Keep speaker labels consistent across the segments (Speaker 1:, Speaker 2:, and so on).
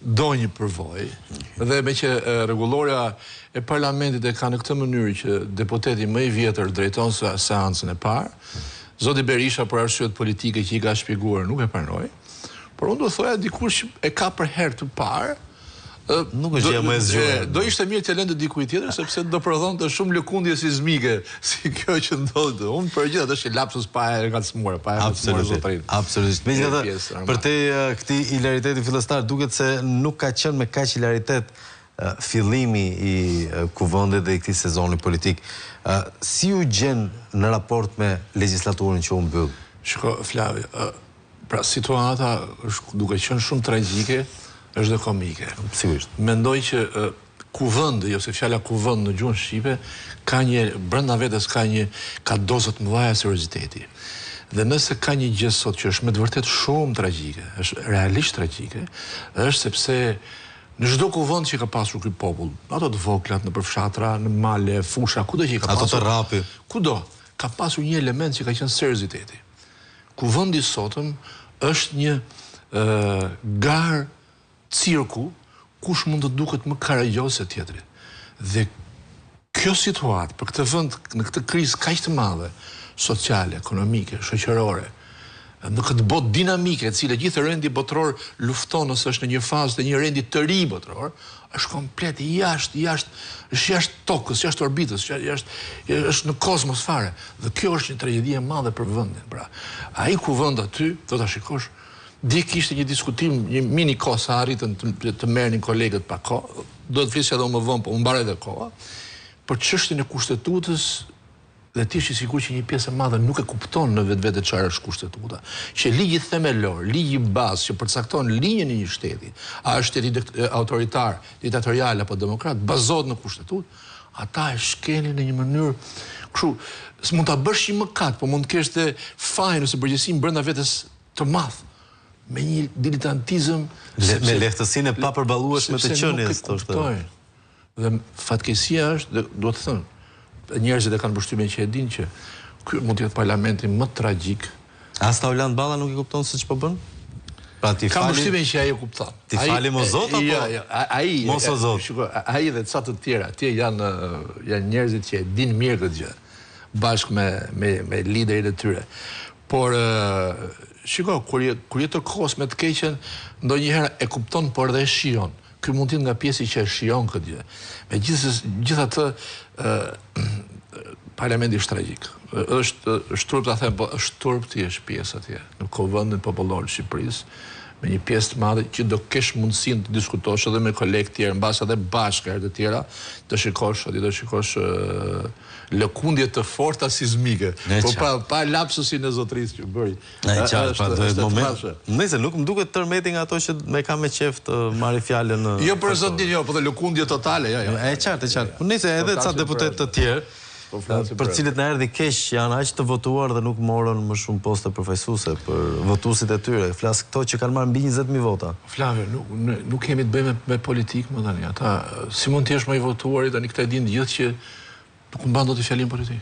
Speaker 1: do një përvojë, dhe me që rregulloria e parlamentit e ka në këtë mënyrë që deputeti më i vjetër drejton seancën e parë, zoti Berisha për arsyet politike që i ka shpjeguar nuk e pranoi, por unë do thoya dikush e ka për herë të parë.
Speaker 2: Nuk është gjë më e zgjuar.
Speaker 1: Do ishte mirë të lëndë dikujt tjetër sepse do prodhonte shumë lëkundje sismike si kjo që ndodh. Unë për gjithë ato është lapsus pa e ngacmuar, pa e ngacmuar zotërin.
Speaker 2: Absolutisht. Megjithatë, për te këtij hilariteti fillestar duket se nuk ka qenë me kaq hilaritet fillimi i kuvendit dhe i këtij sezoni politik. Si u gjen në raport me legjislaturën që u mbyll?
Speaker 1: Shiko, Flavi, pra situata është duke qenë shumë tragjike, është dhe komike.
Speaker 2: Sigurisht.
Speaker 1: Mendoj që kuvendi, ose fjala kuvend në gjuhën shqipe, ka një brenda vetes ka dozë të mëdha serioziteti. Dhe nëse ka një gjë sot që është me të vërtet shumë tragjike, është realisht tragjike, është sepse në çdo kuvend që ka pasur ky popull, ato të voglat në përfshatra, në male, fusha, kudo që i ka pasur.
Speaker 2: Ato të rrapi.
Speaker 1: Kudo, ka pasur një element që ka qenë serioziteti. Kuvendi sotëm është një garë cirku, kush mund të duket më karagjos se tjetri. Dhe kjo situatë, për këtë vend, në këtë krizë kaq të madhe, sociale, ekonomike, shoqërore, në këtë botë dinamike, e cila gjithë rendi botror lufton ose është në një fazë të një rendi të ri botror, është komplet jashtë tokës, jashtë orbitës, është në kozmos fare. Dhe kjo është një tragjedi e madhe për vendin. Pra, ai kuvend aty, do ta shikosh, di kishte një diskutim, një mini kohë sa arritën të merrnin kolegët pa kohë, do të flisja edhe më vonë, po më mbaroi edhe koha, për çështjen e kushtetutës, dhe ti je i sigurt që një pjesë e madhe nuk e kupton në vetvete çfarë është kushtetuta. Që ligji themelor, ligji bazë që përcakton linjën e një shteti, a është shteti autoritar, diktatorial apo demokrat, bazohet në kushtetutë, ata e shkelin në një mënyrë kështu, s'mund ta bësh një mëkat, po mund të kesh të fajin ose përgjegjësinë brenda vetes të madh. Me një diletantizëm
Speaker 2: me lehtësinë e papërballueshme të qenies, thoshte.
Speaker 1: Dhe fatkeqësia është, dhe do të thënë, njerëzit e kanë përshtypjen që e dinë që ky mund të jetë parlamenti më tragjik.
Speaker 2: As Tauland Balla nuk e kupton se ç'po bën? Pra ti
Speaker 1: Kam përshtypjen që ai e kupton.
Speaker 2: Ti falim o Zot apo?
Speaker 1: Jo, ai
Speaker 2: mos o Zot.
Speaker 1: Shikoj, ai dhe ca të tjerë, atje janë njerëzit që e dinë mirë këtë gjë, bashkë me liderit e tyre. Por shiko, kur je të kohës me të keqen, ndonjëherë e kupton, por dhe e shijon. Ky mund të jetë nga pjesi që e shijon këtë gjë. Megjithatë, parlamenti është tragjik. Është turp ta them, po është turp ti je pjesë atje në kuvendin popullor të Shqipërisë, me një pjesë të madhe që do kesh mundësinë të diskutosh edhe me kolegë tjerë, mbas edhe bashkë herë të tjera, të shikosh lëkundje të forta sismike. Po pa lapsusin e zotrisë që bëri.
Speaker 2: Është moment. Nëse nuk më duket tërmeti nga ato që me ka me qef të marrë fjalën.
Speaker 1: Jo për zotin, jo, po dhe lëkundje totale, jo.
Speaker 2: E qartë. Po nëse edhe ca deputet të tjerë për cilët na erdhi keq janë aq të votuar dhe nuk morën më shumë poste përfaqësuese për votuesit e tyre. Flas këto që kanë marrë mbi 20.000 vota.
Speaker 1: Flavio, nuk kemi të bëjmë me politikë më tani. Ata si mund të jesh më i votuari tani këta e dinë gjithë që nuk mban dot të fjalim politik.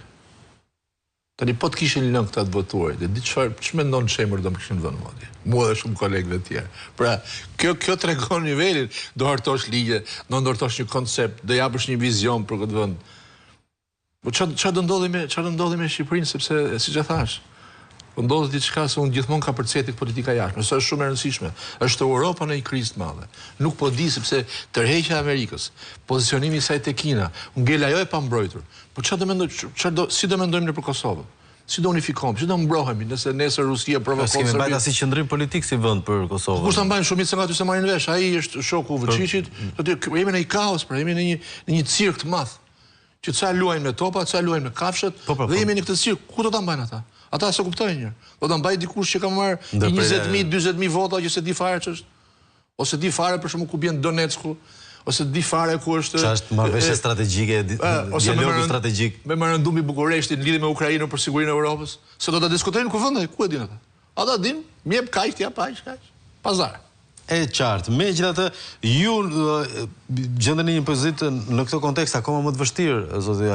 Speaker 1: Tani po të kishin lënë këta të votuarit, e di ç'mendon çemër do më kishin vënë mendje. Mua dhe shumë kolegëve të tjerë. Pra, kjo tregon nivelin, do hartosh ligje, do ndërtosh një koncept, do japësh një vizion për këtë vend. Po çfarë do ndodhi me Shqipërinë, sepse siç e thash, po ndodh diçka se unë gjithmonë ka përcjellë politika jashtme. Është shumë e rëndësishme. Është Europa në një krizë të madhe. Nuk po di sepse tërheqja e Amerikës, pozicionimi i saj tek Kina, ngel ajo e pambrojtur. Po si do mendojmë ne për Kosovën? Si do unifikohemi? Si do mbrohemi nëse nesër Rusia provokon Serbinë?
Speaker 2: Kemi mbajtur si qendrim politik si vend për Kosovën.
Speaker 1: Kush ta mbajnë shumica nga aty se marrin vesh? Ai është shoku Vučićit. Jemi në një kaos, pra jemi në një cirk të madh. Që ca luajnë me topa, ca luajnë me kafshët, dhe jemi në këtë cirk, ku do ta mbajnë ata? Ata se kuptojnë një. Do ta mbajë dikush që ka marrë 20.000, 40.000 vota që se di fare ç'është. Ose di fare për shkakun ku bën Donetsku, ose di fare ku është
Speaker 2: ç'është marrëveshje strategjike, dialogu strategjik.
Speaker 1: Memorandumi i Bukureshtit lidhje me Ukrainën për sigurinë e Evropës, se do ta diskutojnë kuvendit, ku e din ata? Ata din, më jep kaq, ja kaq. Pazar.
Speaker 2: E qartë. Megjithatë, ju gjendeni një pozitë në këtë kontekst akoma më të vështirë, zoti